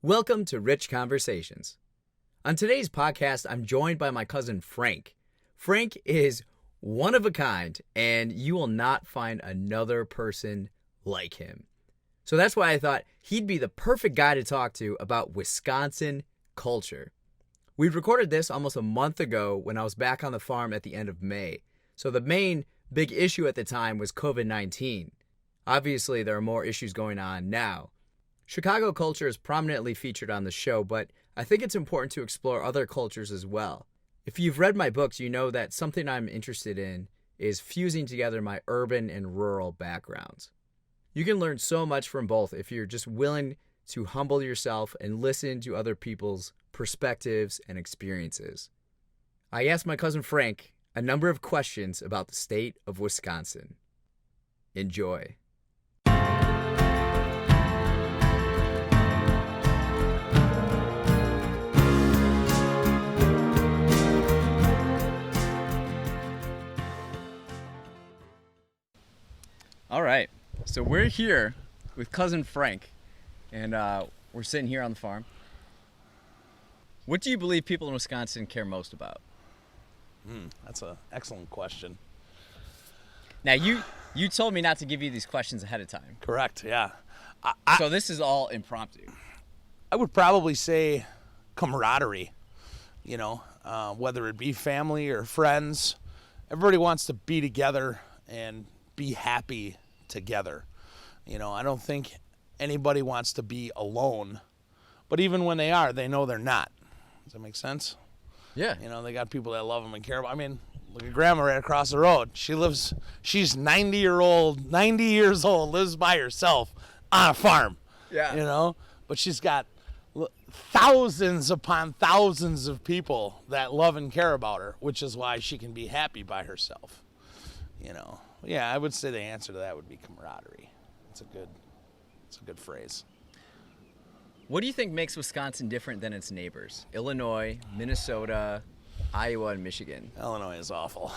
Welcome to Rich Conversations. On today's podcast, I'm joined by my cousin Frank. Frank is one of a kind, and you will not find another person like him. So that's why I thought he'd be the perfect guy to talk to about Wisconsin culture. We recorded this almost a month ago when I was back on the farm at the end of May. So the main big issue at the time was COVID-19. Obviously, there are more issues going on now. Chicago culture is prominently featured on the show, but I think it's important to explore other cultures as well. If you've read my books, you know that something I'm interested in is fusing together my urban and rural backgrounds. You can learn so much from both if you're just willing to humble yourself and listen to other people's perspectives and experiences. I asked my cousin Frank a number of questions about the state of Wisconsin. Enjoy. All right, so we're here with cousin Frank, and we're sitting here on the farm. What do you believe people in Wisconsin care most about? That's an excellent question. Now, you told me not to give you these questions ahead of time. Correct, yeah. So this is all impromptu. I would probably say camaraderie, whether it be family or friends. Everybody wants to be together and be happy together. I don't think anybody wants to be alone, but even when they are, they know they're not. Does that make sense? Yeah. They got people that love them and care about. I mean, look at Grandma right across the road. She's 90 years old, lives by herself on a farm. Yeah. But she's got thousands upon thousands of people that love and care about her, which is why she can be happy by herself. Yeah, I would say the answer to that would be camaraderie. It's a good phrase. What do you think makes Wisconsin different than its neighbors? Illinois, Minnesota, Iowa, and Michigan. Illinois is awful.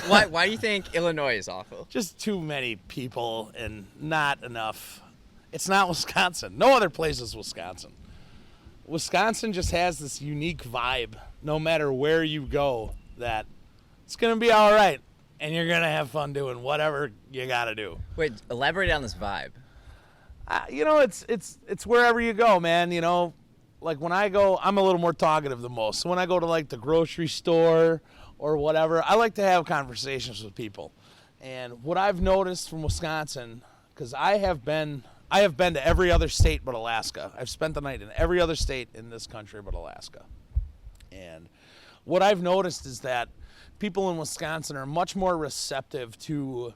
Why do you think Illinois is awful? Just too many people and not enough. It's not Wisconsin. No other place is Wisconsin. Wisconsin just has this unique vibe, no matter where you go, that it's going to be all right, and you're going to have fun doing whatever you got to do. Wait, elaborate on this vibe. It's wherever you go, man. Like when I go, I'm a little more talkative than most. So when I go to like the grocery store or whatever, I like to have conversations with people. And what I've noticed from Wisconsin, because I have been to every other state but Alaska. I've spent the night in every other state in this country but Alaska. And what I've noticed is that people in Wisconsin are much more receptive to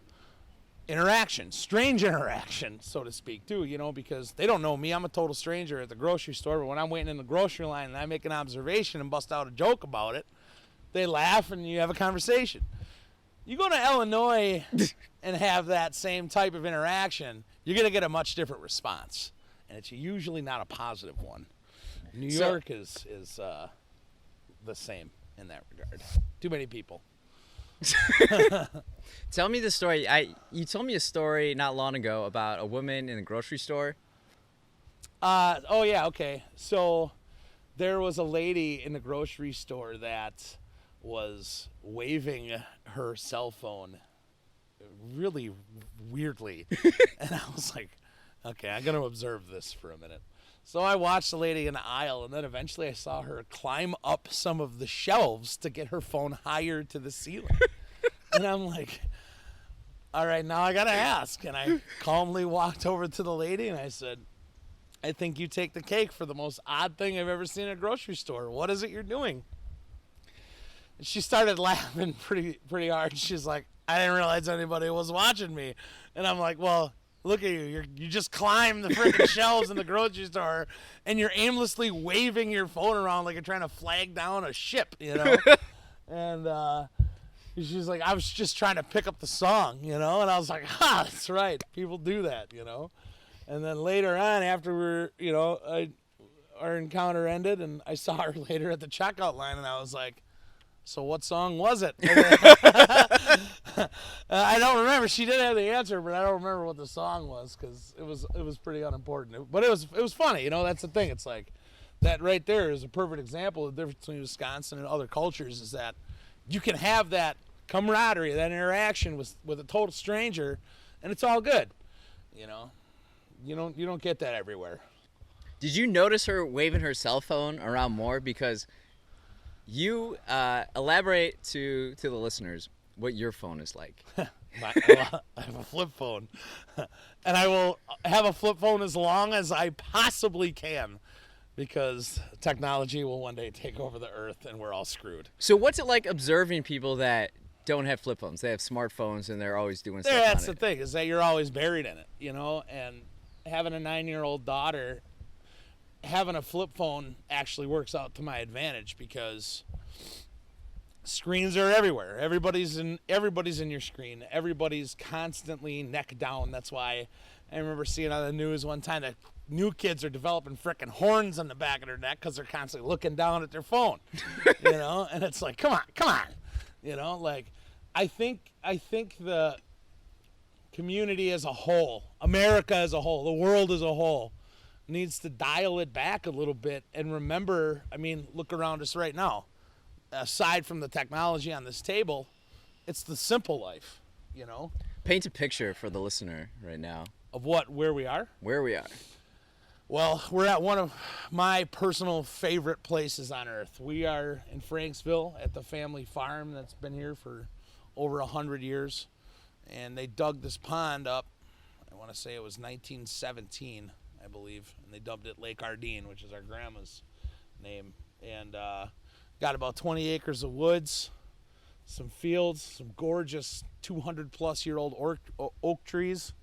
interaction, strange interaction, so to speak, too, because they don't know me. I'm a total stranger at the grocery store, but when I'm waiting in the grocery line and I make an observation and bust out a joke about it, they laugh and you have a conversation. You go to Illinois and have that same type of interaction, you're going to get a much different response, and it's usually not a positive one. New York is the same in that regard. Too many people. Tell me the story. You told me a story not long ago about a woman in a grocery store. Oh yeah, okay. So there was a lady in the grocery store that was waving her cell phone really weirdly. And I was like, okay, I'm going to observe this for a minute. So I watched the lady in the aisle, and then eventually I saw her climb up some of the shelves to get her phone higher to the ceiling. And I'm like, all right, now I got to ask. And I calmly walked over to the lady, and I said, I think you take the cake for the most odd thing I've ever seen in a grocery store. What is it you're doing? And she started laughing pretty hard. She's like, I didn't realize anybody was watching me. And I'm like, well, look at you. You just climbed the freaking shelves in the grocery store, and you're aimlessly waving your phone around like you're trying to flag down a ship, And she's like, I was just trying to pick up the song, And I was like, that's right. People do that, And then later on, after our encounter ended, and I saw her later at the checkout line, and I was like, so what song was it? I don't remember. She did have the answer, but I don't remember what the song was because it was pretty unimportant. But it was funny. That's the thing. It's like that right there is a perfect example of the difference between Wisconsin and other cultures is that you can have that camaraderie, that interaction with a total stranger, and it's all good. You don't get that everywhere. Did you notice her waving her cell phone around more? Because you elaborate to the listeners what your phone is like. I have a flip phone, and I will have a flip phone as long as I possibly can, because technology will one day take over the earth, and we're all screwed. So what's it like observing people that don't have flip phones? They have smartphones, and they're always doing stuff That's on the thing, is that you're always buried in it, and having a 9-year-old daughter, having a flip phone actually works out to my advantage because screens are everywhere. Everybody's in your screen. Everybody's constantly neck down. That's why I remember seeing on the news one time that new kids are developing frickin' horns on the back of their neck because they're constantly looking down at their phone. And it's like, come on. Like I think the community as a whole, America as a whole, the world as a whole, needs to dial it back a little bit and remember, look around us right now. Aside from the technology on this table, it's the simple life, Paint a picture for the listener right now. Of where we are? Where we are. Well, we're at one of my personal favorite places on earth. We are in Franksville at the family farm that's been here for over 100 years. And they dug this pond up, I want to say it was 1917, I believe. And they dubbed it Lake Ardeen, which is our grandma's name. And got about 20 acres of woods, some fields, some gorgeous 200-plus-year-old oak trees.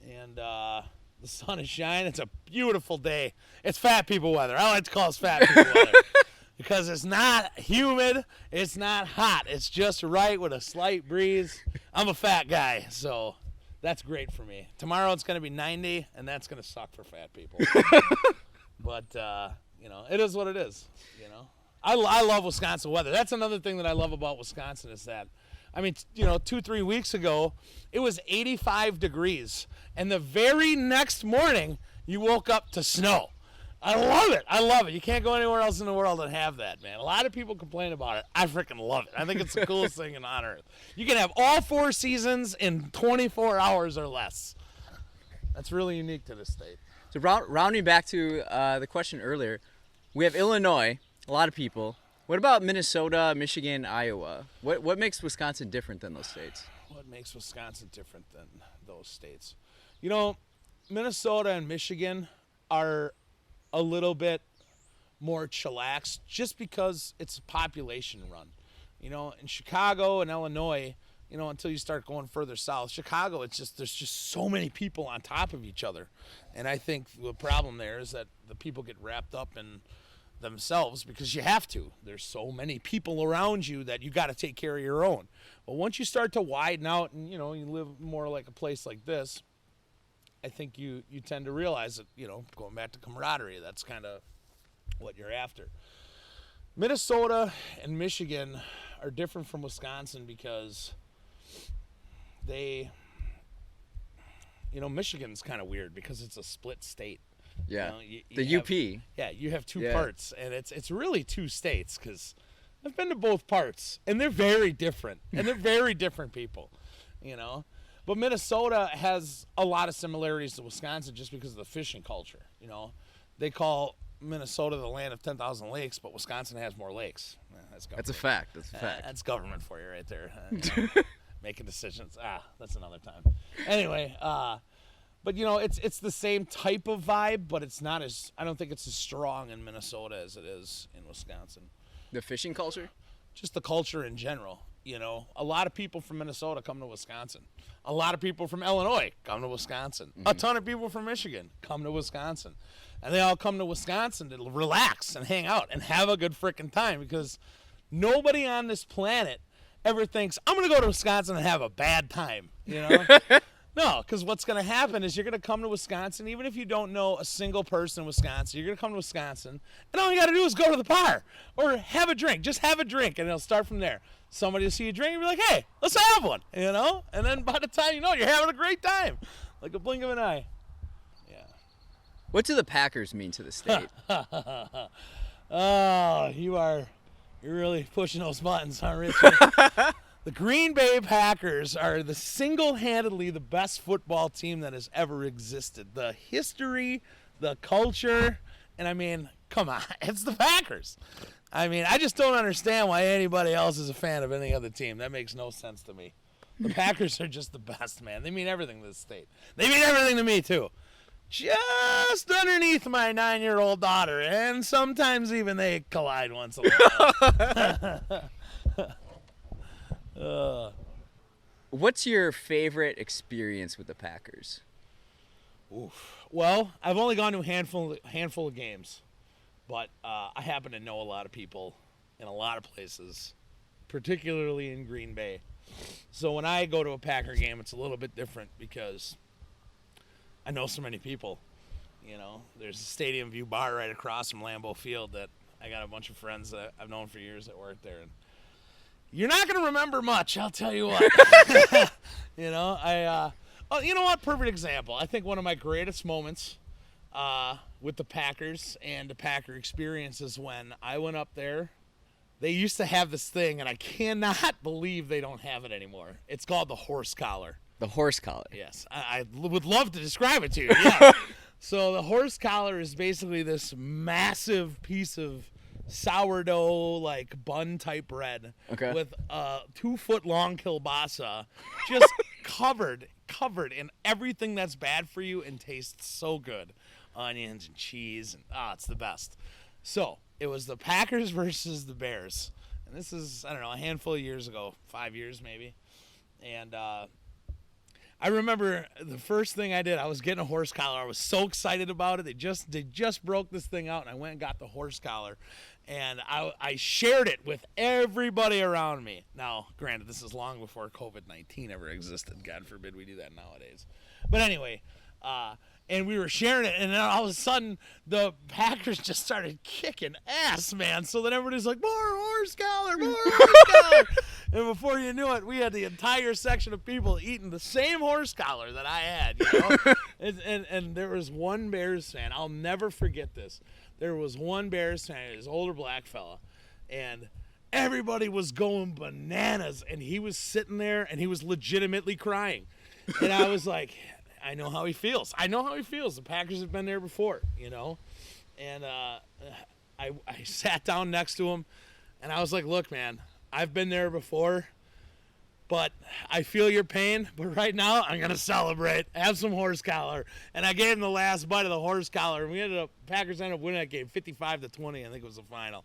And the sun is shining. It's a beautiful day. It's fat people weather. I like to call it fat people weather. Because it's not humid, it's not hot. It's just right with a slight breeze. I'm a fat guy, so that's great for me. Tomorrow it's going to be 90, and that's going to suck for fat people. But, it is what it is, I love Wisconsin weather. That's another thing that I love about Wisconsin is that, 2-3 weeks ago, it was 85 degrees. And the very next morning, you woke up to snow. I love it. You can't go anywhere else in the world and have that, man. A lot of people complain about it. I freaking love it. I think it's the coolest thing on earth. You can have all 4 seasons in 24 hours or less. That's really unique to this state. So rounding back to the question earlier, we have Illinois, a lot of people. What about Minnesota, Michigan, Iowa? What makes Wisconsin different than those states? What makes Wisconsin different than those states? Minnesota and Michigan are a little bit more chillaxed just because it's a population run. In Chicago and Illinois, until you start going further south, Chicago, there's just so many people on top of each other. And I think the problem there is that the people get wrapped up in themselves because you have to. There's so many people around you that you got to take care of your own. But once you start to widen out and, you live more like a place like this, I think you tend to realize that, going back to camaraderie, that's kind of what you're after. Minnesota and Michigan are different from Wisconsin because Michigan's kind of weird because it's a split state. Yeah, the UP. Yeah, you have two parts, and it's really 2 states because I've been to both parts, and they're very different, and they're very different people, But Minnesota has a lot of similarities to Wisconsin just because of the fishing culture, They call Minnesota the land of 10,000 lakes, but Wisconsin has more lakes. That's a fact. That's government for you right there. Making decisions. That's another time. Anyway, but it's the same type of vibe, but I don't think it's as strong in Minnesota as it is in Wisconsin. The fishing culture? Just the culture in general. A lot of people from Minnesota come to Wisconsin. A lot of people from Illinois come to Wisconsin. Mm-hmm. A ton of people from Michigan come to Wisconsin. And they all come to Wisconsin to relax and hang out and have a good freaking time because nobody on this planet ever thinks, I'm going to go to Wisconsin and have a bad time, No, because what's going to happen is you're going to come to Wisconsin, even if you don't know a single person in Wisconsin, you're going to come to Wisconsin, and all you got to do is go to the bar or have a drink. Just have a drink, and it'll start from there. Somebody will see you drink and be like, hey, let's have one, you know? And then by the time you know, you're having a great time, like a blink of an eye. Yeah. What do the Packers mean to the state? Oh, you're really pushing those buttons, huh, Richie? The Green Bay Packers are single-handedly the best football team that has ever existed. The history, the culture, and I mean, come on, it's the Packers. I mean, I just don't understand why anybody else is a fan of any other team. That makes no sense to me. The Packers are just the best, man. They mean everything to this state. They mean everything to me, too. Just underneath my 9-year-old daughter, and sometimes even they collide once in a while. What's your favorite experience with the Packers? Oof. Well, I've only gone to a handful of games, but I happen to know a lot of people in a lot of places, particularly in Green Bay. So when I go to a Packer game, it's a little bit different because I know so many people. You know, there's a Stadium View bar right across from Lambeau Field that I got a bunch of friends that I've known for years that work there, and you're not going to remember much, I'll tell you what. You know, you know what? Perfect example. I think one of my greatest moments with the Packers and the Packer experience is when I went up there. They used to have this thing, and I cannot believe they don't have it anymore. It's called the horse collar. The horse collar. Yes. I would love to describe it to you. Yeah. So the horse collar is basically this massive piece of sourdough like bun type bread with 2-foot long kielbasa just covered in everything that's bad for you and tastes so good. Onions and cheese, and it's the best. So it was the Packers versus the Bears, and this is, I don't know, a handful of years ago, 5 years maybe. And I remember the first thing I did, I was getting a horse collar. I was so excited about it. They just broke this thing out, and I went and got the horse collar, and I shared it with everybody around me. Now, granted, this is long before COVID-19 ever existed. God forbid we do that nowadays. But anyway, and we were sharing it, and then all of a sudden, the Packers just started kicking ass, man. So then everybody's like, more horse collar, more horse collar. And before you knew it, we had the entire section of people eating the same horse collar that I had, you know? and there was one Bears fan. I'll never forget this. There was one Bears fan, this older black fella, and everybody was going bananas, and he was sitting there, and he was legitimately crying. And I was like, I know how he feels. The Packers have been there before, you know? And I sat down next to him, and I was like, look, man, I've been there before, but I feel your pain. But right now, I'm going to celebrate. Have some horse collar. And I gave him the last bite of the horse collar, and Packers ended up winning that game 55-20, I think it was the final.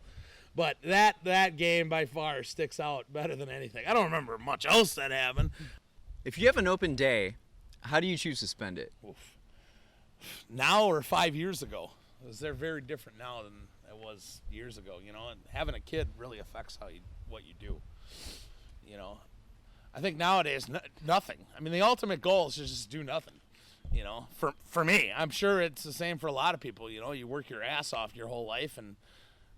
But that game by far sticks out better than anything. I don't remember much else that happened. If you have an open day, how do you choose to spend it? Oof. Now or 5 years ago? Because they're very different now than it was years ago, you know. And having a kid really affects what you do, you know. I think nowadays, nothing. I mean, the ultimate goal is to just do nothing, you know. For me, I'm sure it's the same for a lot of people, you know. You work your ass off your whole life, and,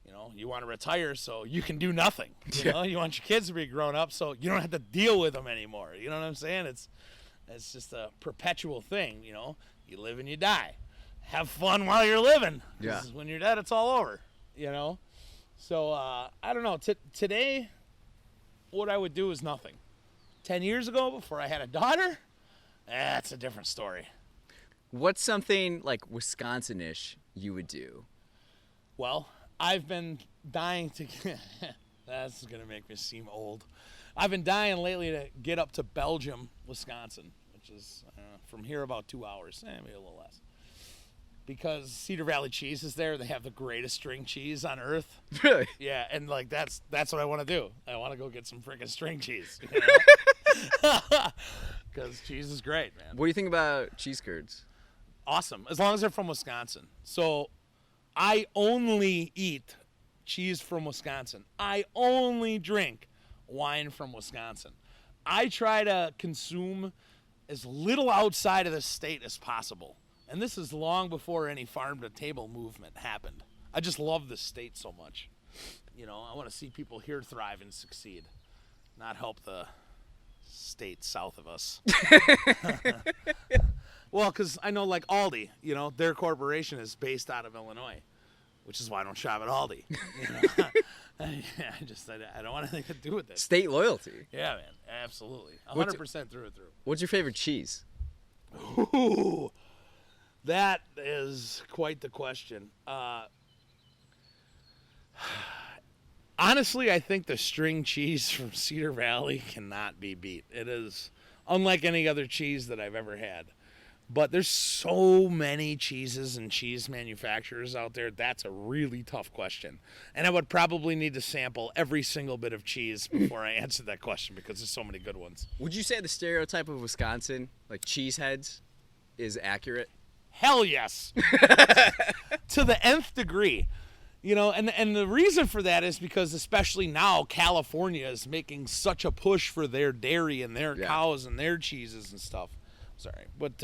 you know, you want to retire so you can do nothing, you know. You want your kids to be grown up so you don't have to deal with them anymore, you know what I'm saying? It's just a perpetual thing, you know. You live and you die. Have fun while you're living. Yeah. When you're dead, it's all over, you know. So, I don't know. Today, what I would do is nothing. 10 years ago, before I had a daughter, that's a different story. What's something like Wisconsin-ish you would do? Well, I've been dying to that's going to make me seem old. I've been dying lately to get up to Belgium, Wisconsin, which is from here about 2 hours, maybe a little less. Because Cedar Valley Cheese is there. They have the greatest string cheese on earth. Really? Yeah, and like that's what I want to do. I want to go get some freaking string cheese. Because cheese is great, man. What do you think about cheese curds? Awesome, as long as they're from Wisconsin. So I only eat cheese from Wisconsin. I only drink wine from Wisconsin. I try to consume as little outside of the state as possible. And this is long before any farm-to-table movement happened. I just love this state so much. You know, I want to see people here thrive and succeed, not help the state south of us. Well, because I know, like Aldi, you know, their corporation is based out of Illinois, which is why I don't shop at Aldi. You know? I don't want anything to do with it. State loyalty. Yeah, man, absolutely, 100% through and through. What's your favorite cheese? Ooh, that is quite the question. Honestly, I think the string cheese from Cedar Valley cannot be beat. It is unlike any other cheese that I've ever had. But there's so many cheeses and cheese manufacturers out there. That's a really tough question. And I would probably need to sample every single bit of cheese before I answer that question because there's so many good ones. Would you say the stereotype of Wisconsin, like cheeseheads, is accurate? Hell yes. To the nth degree. You know, and the reason for that is because especially now California is making such a push for their dairy and their cows and their cheeses and stuff. Sorry. But,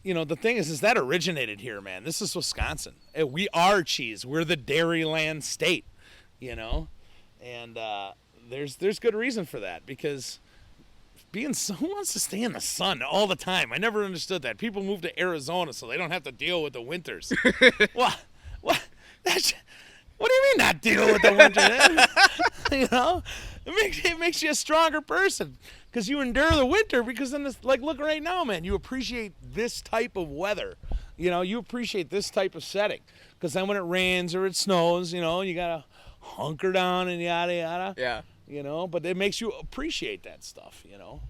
you know, the thing is that originated here, man. This is Wisconsin. We are cheese. We're the Dairyland state, you know. And there's good reason for that because who wants to stay in the sun all the time? I never understood that. People move to Arizona so they don't have to deal with the winters. What? What do you mean not deal with the winter? You know, it makes you a stronger person because you endure the winter. Because then, like, look right now, man. You appreciate this type of weather. You know, you appreciate this type of setting. Because then when it rains or it snows, you know, you gotta hunker down and yada yada. Yeah. You know, but it makes you appreciate that stuff. You know.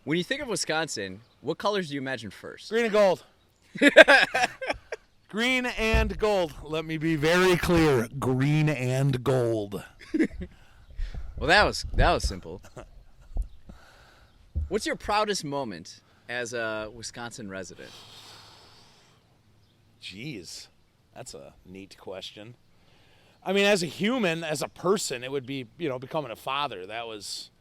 When you think of Wisconsin, what colors do you imagine first? Green and gold. Green and gold. Let me be very clear. Green and gold. Well, that was simple. What's your proudest moment as a Wisconsin resident? Jeez, that's a neat question. I mean, as a human, as a person, it would be, you know, becoming a father. That's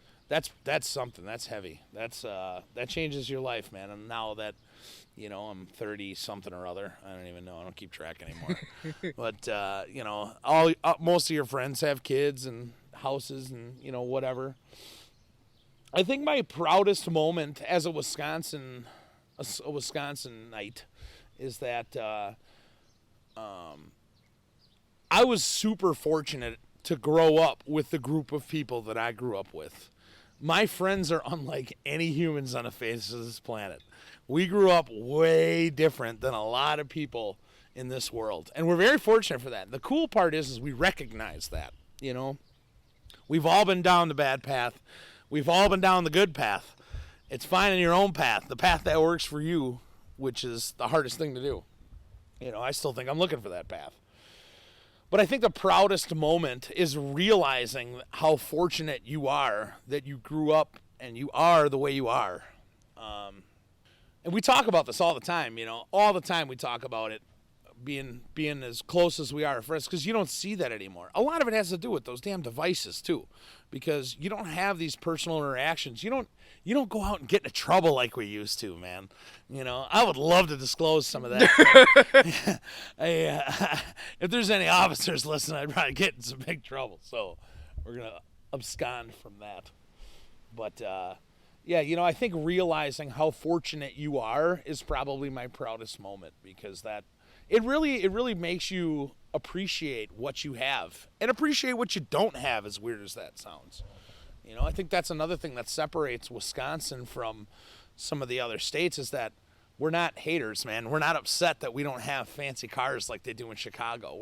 something. That's heavy. That changes your life, man. And now that, you know, I'm 30 something or other. I don't even know. I don't keep track anymore. But you know, most of your friends have kids and houses and, you know, whatever. I think my proudest moment as a Wisconsinite is that I was super fortunate to grow up with the group of people that I grew up with. My friends are unlike any humans on the face of this planet. We grew up way different than a lot of people in this world. And we're very fortunate for that. The cool part is we recognize that, you know. We've all been down the bad path. We've all been down the good path. It's finding your own path, the path that works for you, which is the hardest thing to do. You know, I still think I'm looking for that path. But I think the proudest moment is realizing how fortunate you are that you grew up and you are the way you are. And we talk about this all the time, you know. All the time we talk about it being as close as we are to friends because you don't see that anymore. A lot of it has to do with those damn devices too, because you don't have these personal interactions. You don't go out and get into trouble like we used to, man. You know, I would love to disclose some of that. If there's any officers listening, I'd probably get in some big trouble. So we're gonna abscond from that. But yeah, you know, I think realizing how fortunate you are is probably my proudest moment because it really makes you appreciate what you have and appreciate what you don't have, as weird as that sounds. You know, I think that's another thing that separates Wisconsin from some of the other states is that we're not haters, man. We're not upset that we don't have fancy cars like they do in Chicago.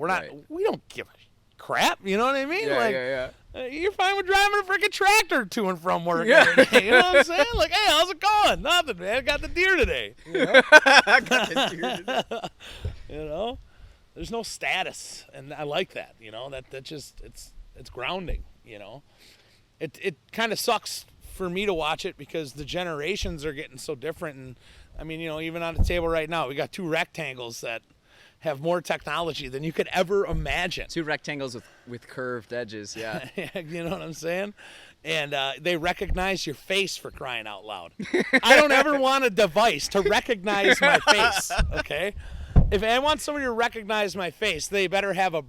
We don't give a crap, you know what I mean? Yeah. You're fine with driving a freaking tractor to and from work every day. You know what I'm saying? Like, hey, how's it going? Nothing, man. Got the deer today. You know? You know? There's no status, and I like that. You know, that just it's grounding. You know, it kind of sucks for me to watch it because the generations are getting so different. And I mean, you know, even on the table right now, we got two rectangles that have more technology than you could ever imagine. 2 rectangles with curved edges. Yeah. You know what I'm saying? And they recognize your face, for crying out loud. I don't ever want a device to recognize my face, okay? If I want somebody to recognize my face, they better have a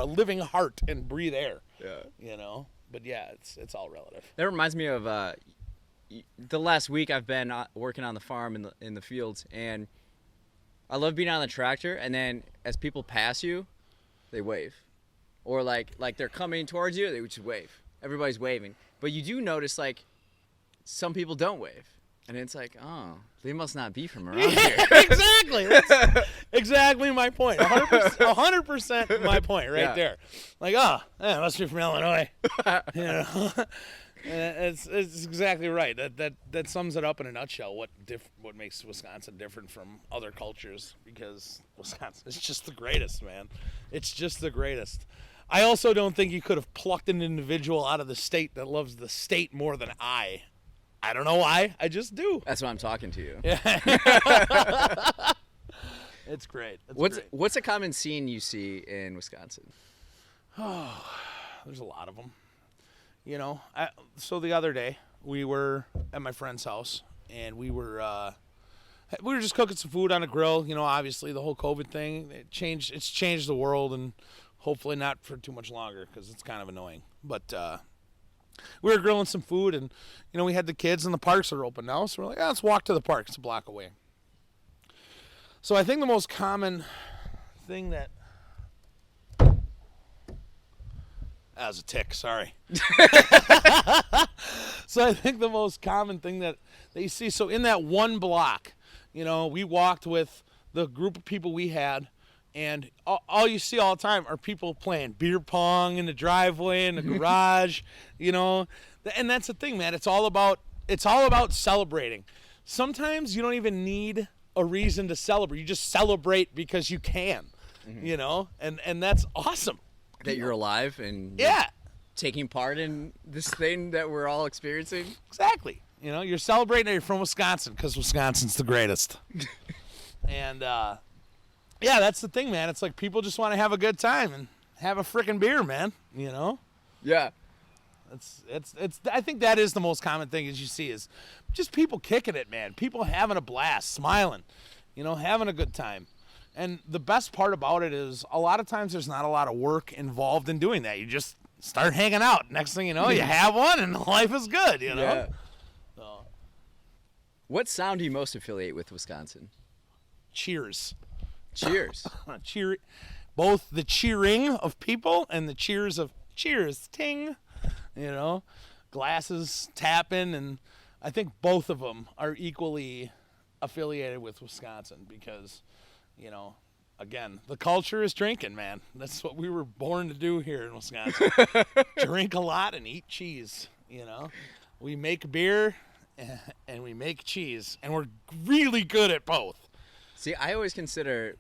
living heart and breathe air. Yeah. You know? But yeah, it's all relative. That reminds me of the last week I've been working on the farm in the fields, and I love being on the tractor. And then as people pass you, they wave, or like they're coming towards you, they would just wave. Everybody's waving, but you do notice like some people don't wave, and it's like, oh, they must not be from around here. Exactly. That's exactly my point. 100% my point right there. Like, oh, yeah, must be from Illinois. You know, it's exactly right. That sums it up in a nutshell. What makes Wisconsin different from other cultures? Because Wisconsin is just the greatest, man. It's just the greatest. I also don't think you could have plucked an individual out of the state that loves the state more than I. I don't know why. I just do. That's why I'm talking to you. Yeah. It's great. What's a common scene you see in Wisconsin? Oh, there's a lot of them. You know, so the other day we were at my friend's house, and we were just cooking some food on a grill. You know, obviously the whole COVID thing, it's changed the world, and hopefully not for too much longer, because it's kind of annoying. But we were grilling some food, and you know, we had the kids, and the parks are open now, so we're like, let's walk to the park. It's a block away. So I think the most common thing that was a tick, sorry. So I think the most common thing that you see, so in that one block, you know, we walked with the group of people we had, and all you see all the time are people playing beer pong in the driveway, in the garage, you know. And that's the thing, man. It's all about celebrating. Sometimes you don't even need a reason to celebrate. You just celebrate because you can, you know, and that's awesome. That you're alive and yeah, taking part in this thing that we're all experiencing. Exactly. You know, you're celebrating that you're from Wisconsin because Wisconsin's the greatest. And yeah, that's the thing, man. It's like people just want to have a good time and have a freaking beer, man. You know? Yeah. It's I think that is the most common thing as you see is just people kicking it, man. People having a blast, smiling, you know, having a good time. And the best part about it is a lot of times there's not a lot of work involved in doing that. You just start hanging out. Next thing you know, you have one and life is good, you know? Yeah. So, what sound do you most affiliate with Wisconsin? cheers. Cheers. Both the cheering of people and the cheers of cheers, ting, you know, glasses tapping, and I think both of them are equally affiliated with Wisconsin because, you know, again, the culture is drinking, man. That's what we were born to do here in Wisconsin. Drink a lot and eat cheese, you know. We make beer and we make cheese, and we're really good at both. See, I always consider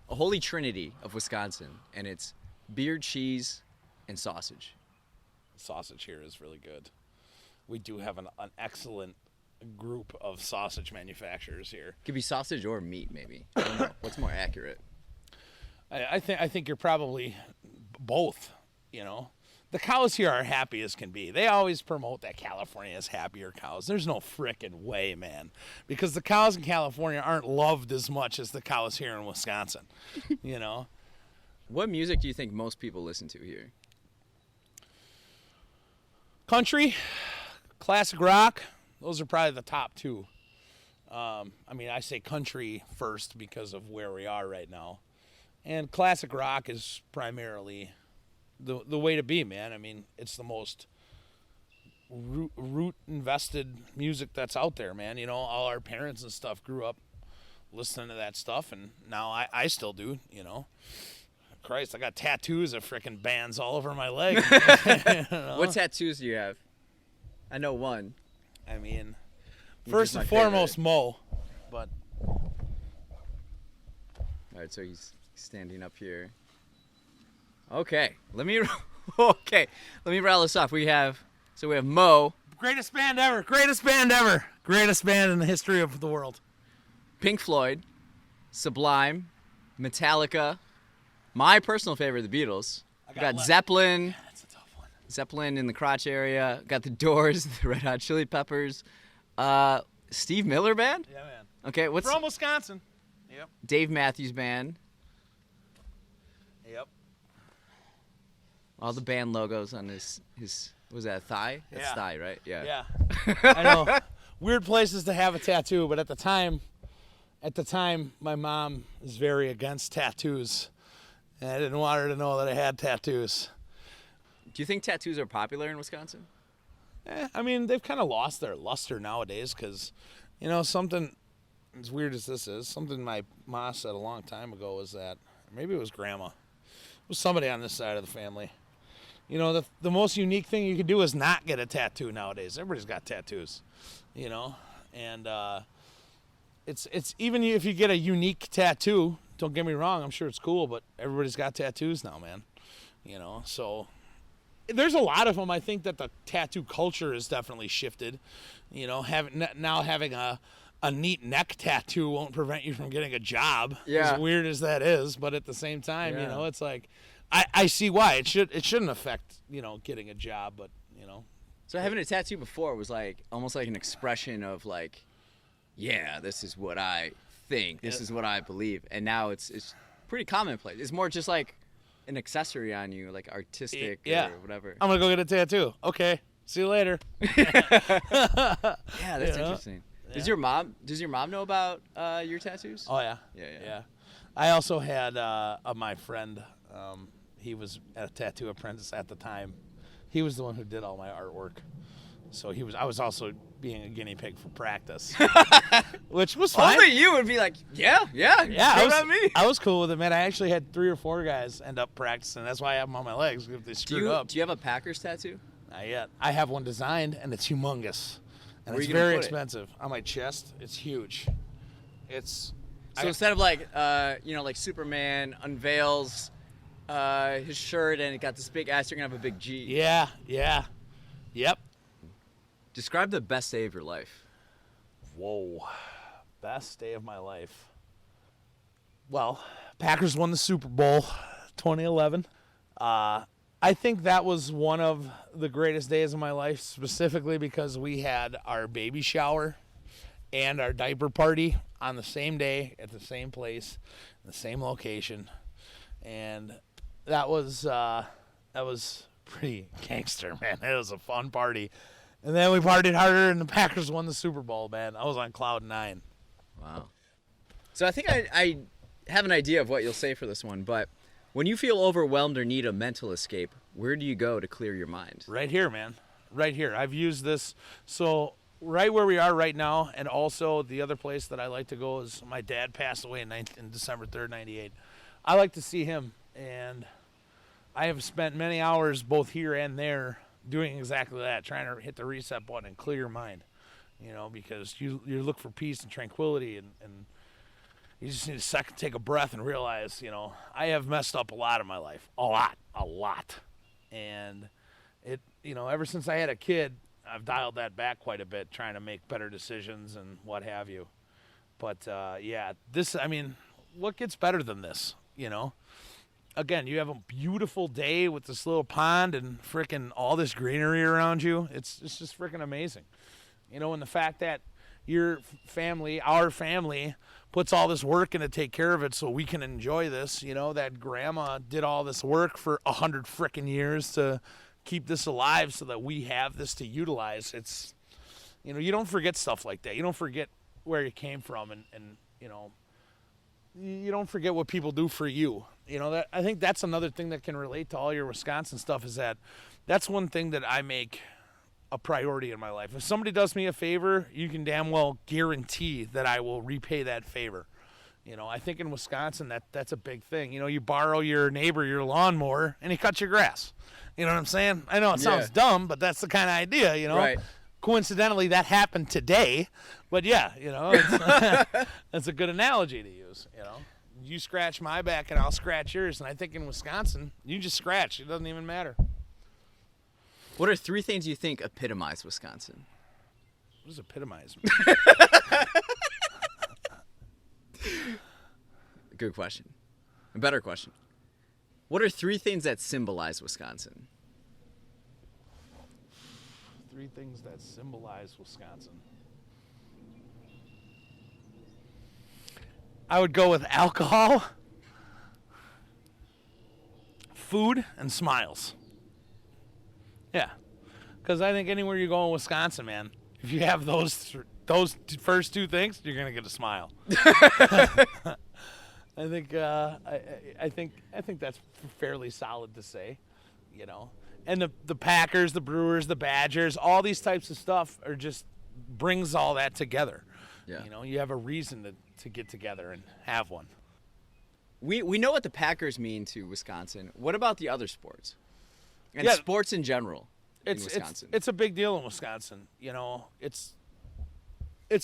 a holy trinity of Wisconsin, and it's beer, cheese, and sausage. Sausage here is really good. We do have an excellent group of sausage manufacturers here. Could be sausage or meat, maybe. I don't know. What's more accurate? I think you're probably both, you know. The cows here are happy as can be. They always promote that California has happier cows. There's no frickin' way, man. Because the cows in California aren't loved as much as the cows here in Wisconsin, you know. What music do you think most people listen to here? Country, classic rock, those are probably the top two. I mean, I say country first because of where we are right now. And classic rock is primarily the way to be, man. I mean, it's the most root invested music that's out there, man. You know, all our parents and stuff grew up listening to that stuff, and now I still do, you know. Christ, I got tattoos of frickin' bands all over my leg. You know? What tattoos do you have? I know one. I mean, He's first just my and foremost, favorite. Mo. But All right, so he's standing up here. Okay, let me rattle this off. We have Mo, greatest band ever, greatest band in the history of the world. Pink Floyd, Sublime, Metallica, my personal favorite, the Beatles. Got Zeppelin. That's a tough one. Zeppelin in the crotch area. Got the Doors, the Red Hot Chili Peppers. Steve Miller Band? Yeah, man. Okay, what's From Wisconsin. Yep. Dave Matthews Band? Yep. All the band logos on his was that a thigh? That's Yeah. thigh, right? Yeah. Yeah. I know. Weird places to have a tattoo, but at the time, my mom is very against tattoos, and I didn't want her to know that I had tattoos. Do you think tattoos are popular in Wisconsin? I mean, they've kind of lost their luster nowadays because, something as weird as this is, something my ma said a long time ago was that, maybe it was grandma, it was somebody on this side of the family. The most unique thing you could do is not get a tattoo nowadays. Everybody's got tattoos, and it's even if you get a unique tattoo, don't get me wrong, I'm sure it's cool, but everybody's got tattoos now, man. So there's a lot of them. I think that the tattoo culture has definitely shifted. Having a neat neck tattoo won't prevent you from getting a job. Yeah. As weird as that is, but at the same time, Yeah. it's like I see why it shouldn't affect getting a job, but So having a tattoo before was like almost like an expression of like, yeah, this is what I think, this is what I believe, and now it's pretty commonplace. It's more just like an accessory on you, like artistic Yeah. or whatever. I'm gonna go get a tattoo. Okay, see you later. Yeah, that's You know? interesting. Does your mom know about your tattoos? Oh yeah. Yeah. I also had my friend. He was a tattoo apprentice at the time. He was the one who did all my artwork. So I was also being a guinea pig for practice, which was fine. Only you would be like, yeah, I was cool with it, man. I actually had 3 or 4 guys end up practicing. That's why I have them on my legs if they screwed up. Do you have a Packers tattoo? Not yet. I have one designed, and it's humongous, and Where it's you gonna very put it? expensive. On my chest, it's huge. It's So instead of like, like Superman unveils his shirt and it got this big ass, you're gonna have a big G. yeah, yep. Describe the best day of your life. Whoa, best day of my life. Well, Packers won the Super Bowl 2011. I think that was one of the greatest days of my life, specifically because we had our baby shower and our diaper party on the same day at the same place, the same location, and that was pretty gangster, man. It was a fun party. And then we partied harder, and the Packers won the Super Bowl, man. I was on cloud 9. Wow. So I think I have an idea of what you'll say for this one, but when you feel overwhelmed or need a mental escape, where do you go to clear your mind? Right here, man. Right here. I've used this. So right where we are right now, and also the other place that I like to go is my dad passed away in December 3rd, 98. I like to see him, and I have spent many hours both here and there doing exactly that, trying to hit the reset button and clear your mind, because you look for peace and tranquility, and you just need a second, take a breath and realize, I have messed up a lot in my life, a lot, and it, ever since I had a kid, I've dialed that back quite a bit, trying to make better decisions and what have you. But what gets better than this, Again, you have a beautiful day with this little pond and frickin' all this greenery around you. It's just frickin' amazing. And the fact that our family, puts all this work in to take care of it so we can enjoy this, that grandma did all this work for 100 frickin' years to keep this alive so that we have this to utilize. It's, you don't forget stuff like that. You don't forget where you came from and you don't forget what people do for you. I think that's another thing that can relate to all your Wisconsin stuff is that's one thing that I make a priority in my life. If somebody does me a favor, you can damn well guarantee that I will repay that favor. I think in Wisconsin that's a big thing. You borrow your neighbor your lawnmower and he cuts your grass. You know what I'm saying? I know it sounds dumb, but that's the kind of idea, Right. Coincidentally, that happened today, but yeah, that's a good analogy to use, You scratch my back and I'll scratch yours, and I think in Wisconsin, you just scratch. It doesn't even matter. What are 3 things you think epitomize Wisconsin? What does epitomize? Good question. A better question. What are 3 things that symbolize Wisconsin? 3 things that symbolize Wisconsin. I would go with alcohol, food, and smiles. Yeah, because I think anywhere you go in Wisconsin, man, if you have those first 2 things, you're gonna get a smile. I think that's fairly solid to say, you know. And the Packers, the Brewers, the Badgers, all these types of stuff are just brings all that together. Yeah. You know, you have a reason to get together and have one. We know what the Packers mean to Wisconsin. What about the other sports? And Yeah. sports in general in It's Wisconsin. it's a big deal in Wisconsin. You know, it's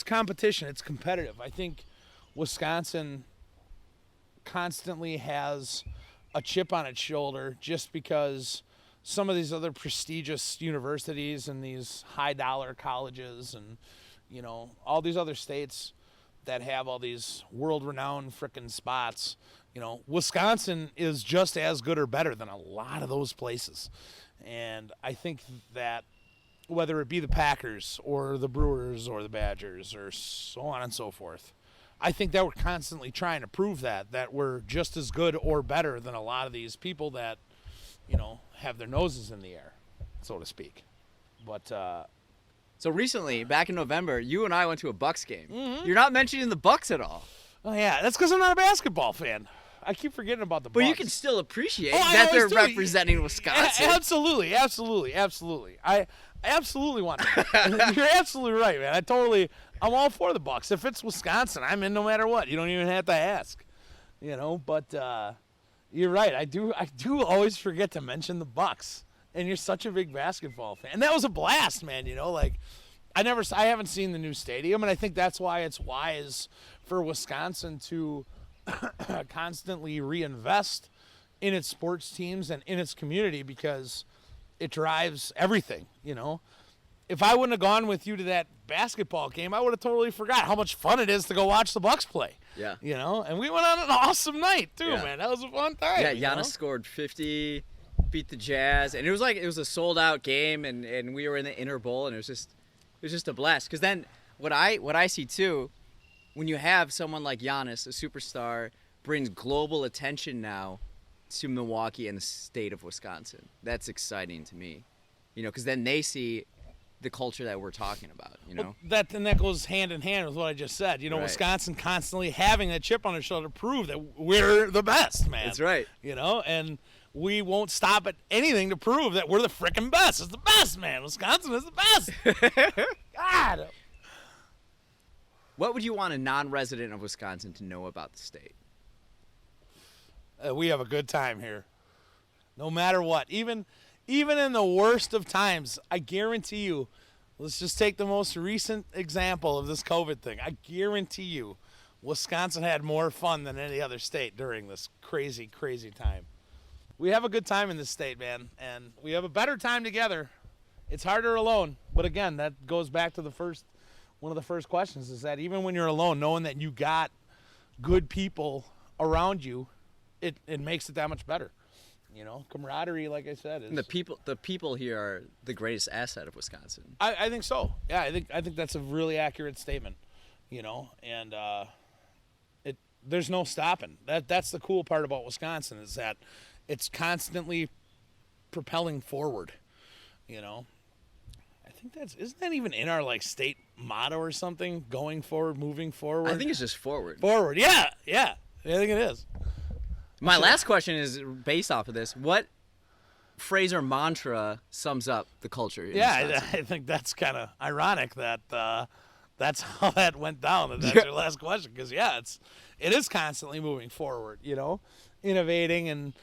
competition. It's competitive. I think Wisconsin constantly has a chip on its shoulder just because some of these other prestigious universities and these high dollar colleges and, you know, all these other states that have all these world renowned frickin' spots, you know, Wisconsin is just as good or better than a lot of those places. And I think that whether it be the Packers or the Brewers or the Badgers or so on and so forth, I think that we're constantly trying to prove that we're just as good or better than a lot of these people that, you know, have their noses in the air, so to speak. But So recently, back in November, you and I went to a Bucks game. Mm-hmm. You're not mentioning the Bucks at all. oh yeah, that's because I'm not a basketball fan. I keep forgetting about the But Bucks. you can still appreciate Oh, I that they're always do. representing Wisconsin. Absolutely. I absolutely want to. You're absolutely right, man. I'm all for the Bucks. If it's Wisconsin, I'm in no matter what. You don't even have to ask, you know. But you're right. I do always forget to mention the Bucks. And you're such a big basketball fan. And that was a blast, man. You know, like I haven't seen the new stadium, and I think that's why it's wise for Wisconsin to constantly reinvest in its sports teams and in its community because it drives everything, you know. If I wouldn't have gone with you to that basketball game, I would have totally forgot how much fun it is to go watch the Bucks play. Yeah. You know, and we went on an awesome night too, Yeah. man. That was a fun time. Yeah, you know? Giannis scored 50, beat the Jazz, and it was a sold out game, and we were in the Inter Bowl, and it was just a blast. Because then what I see too, when you have someone like Giannis, a superstar, brings global attention now to Milwaukee and the state of Wisconsin. That's exciting to me, you know, because then they see the culture that we're talking about, you know. Well, that goes hand in hand with what I just said. You know, Right. Wisconsin constantly having that chip on their shoulder to prove that we're the best, man. That's right. You know, and we won't stop at anything to prove that we're the frickin' best. It's the best, man. Wisconsin is the best. God. What would you want a non-resident of Wisconsin to know about the state? We have a good time here. No matter what. Even in the worst of times, I guarantee you, let's just take the most recent example of this COVID thing. I guarantee you, Wisconsin had more fun than any other state during this crazy, crazy time. We have a good time in this state, man, and we have a better time together. It's harder alone, but again, that goes back to one of the first questions is that even when you're alone, knowing that you got good people around you, it makes it that much better. You know, camaraderie, like I said, is And the people here are the greatest asset of Wisconsin. I think so. Yeah, I think that's a really accurate statement. You know, and there's no stopping. That's the cool part about Wisconsin is that it's constantly propelling forward. You know, I think isn't that even in our like state motto or something? Going forward, moving forward. I think it's just forward. forward. Yeah. I think it is. My last question is based off of this. What phrase or mantra sums up the culture in Yeah, Wisconsin? I think that's kind of ironic that that's how that went down. That's Yeah. your last question because it is constantly moving forward. You know, innovating and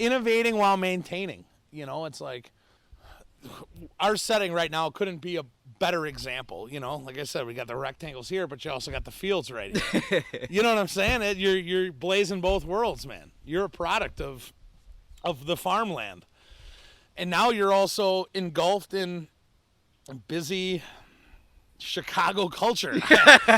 innovating while maintaining. You know, it's like our setting right now couldn't be a better example. You know, like I said, we got the rectangles here, but you also got the fields right here. You know what I'm saying? You're blazing both worlds, man. You're a product of the farmland. And now you're also engulfed in busy Chicago culture.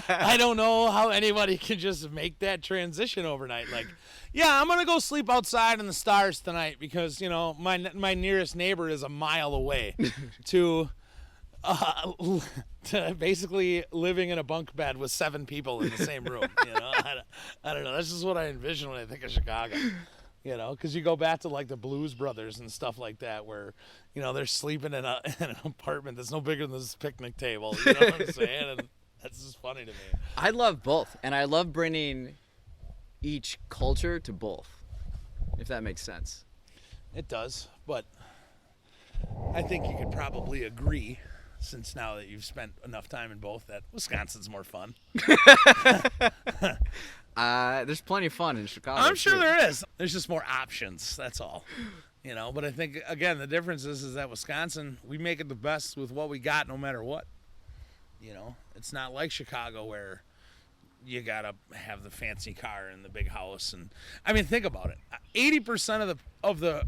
I don't know how anybody can just make that transition overnight. Like, yeah, I'm gonna go sleep outside in the stars tonight because my nearest neighbor is a mile away. to basically living in a bunk bed with 7 people in the same room. I don't know. That's just what I envision when I think of Chicago. Because you go back to like the Blues Brothers and stuff like that, where they're sleeping in an apartment that's no bigger than this picnic table. You know what I'm saying? And that's just funny to me. I love both, and I love bringing each culture to both, if that makes sense. It does, but I think you could probably agree, since now that you've spent enough time in both, that Wisconsin's more fun. There's plenty of fun in Chicago. I'm sure too. there is. There's just more options. That's all. But I think, again, the difference is that Wisconsin, we make it the best with what we got no matter what. It's not like Chicago where you got to have the fancy car and the big house. And I mean, think about it. 80% of the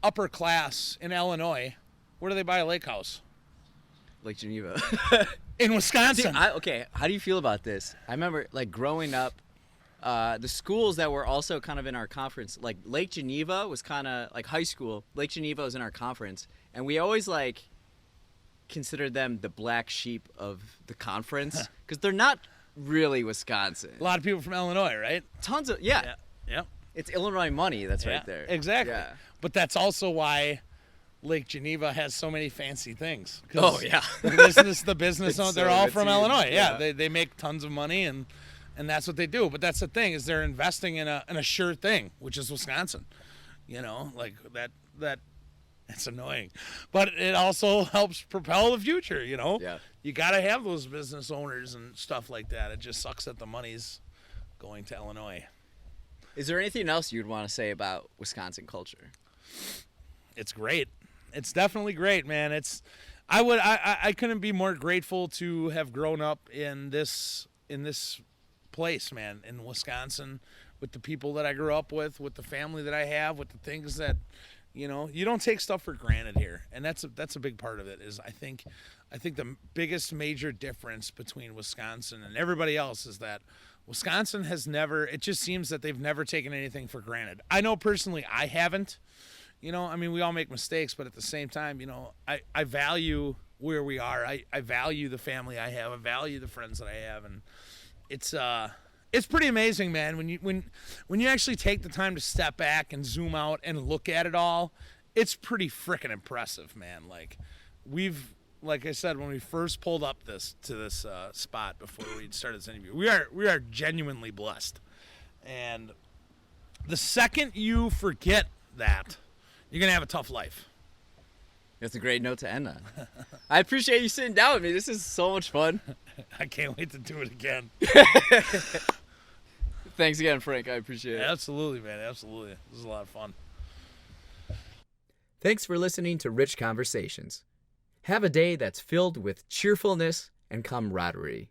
upper class in Illinois, where do they buy a lake house? Lake Geneva. In Wisconsin. Okay, how do you feel about this? I remember, like, growing up, the schools that were also kind of in our conference, like Lake Geneva was kind of like high school. Lake Geneva was in our conference, and we always like considered them the black sheep of the conference because they're not really Wisconsin. A lot of people from Illinois, right? Tons of Yeah. It's Illinois money that's right there. Exactly. Yeah. But that's also why Lake Geneva has so many fancy things. Oh yeah. the business It's they're so all good from to- Illinois. Yeah. yeah. They make tons of money and that's what they do. But that's the thing, is they're investing in a sure thing, which is Wisconsin. Like that it's annoying. But it also helps propel the future, Yeah. You gotta have those business owners and stuff like that. It just sucks that the money's going to Illinois. Is there anything else you'd want to say about Wisconsin culture? It's great. It's definitely great, man. I couldn't be more grateful to have grown up in this place, man, in Wisconsin, with the people that I grew up with the family that I have, with the things that, you don't take stuff for granted here. And that's a big part of it. Is I think the biggest major difference between Wisconsin and everybody else is that Wisconsin it just seems that they've never taken anything for granted. I know personally I haven't. We all make mistakes, but at the same time, I value where we are. I value the family I have. I value the friends that I have, and it's pretty amazing, man. When you actually take the time to step back and zoom out and look at it all, it's pretty freaking impressive, man. Like I said, when we first pulled up to this spot before we started this interview, we are genuinely blessed, and the second you forget that, you're gonna have a tough life. That's a great note to end on. I appreciate you sitting down with me. This is so much fun. I can't wait to do it again. Thanks again, Frank. I appreciate it. Absolutely, man. Absolutely. This is a lot of fun. Thanks for listening to Rich Conversations. Have a day that's filled with cheerfulness and camaraderie.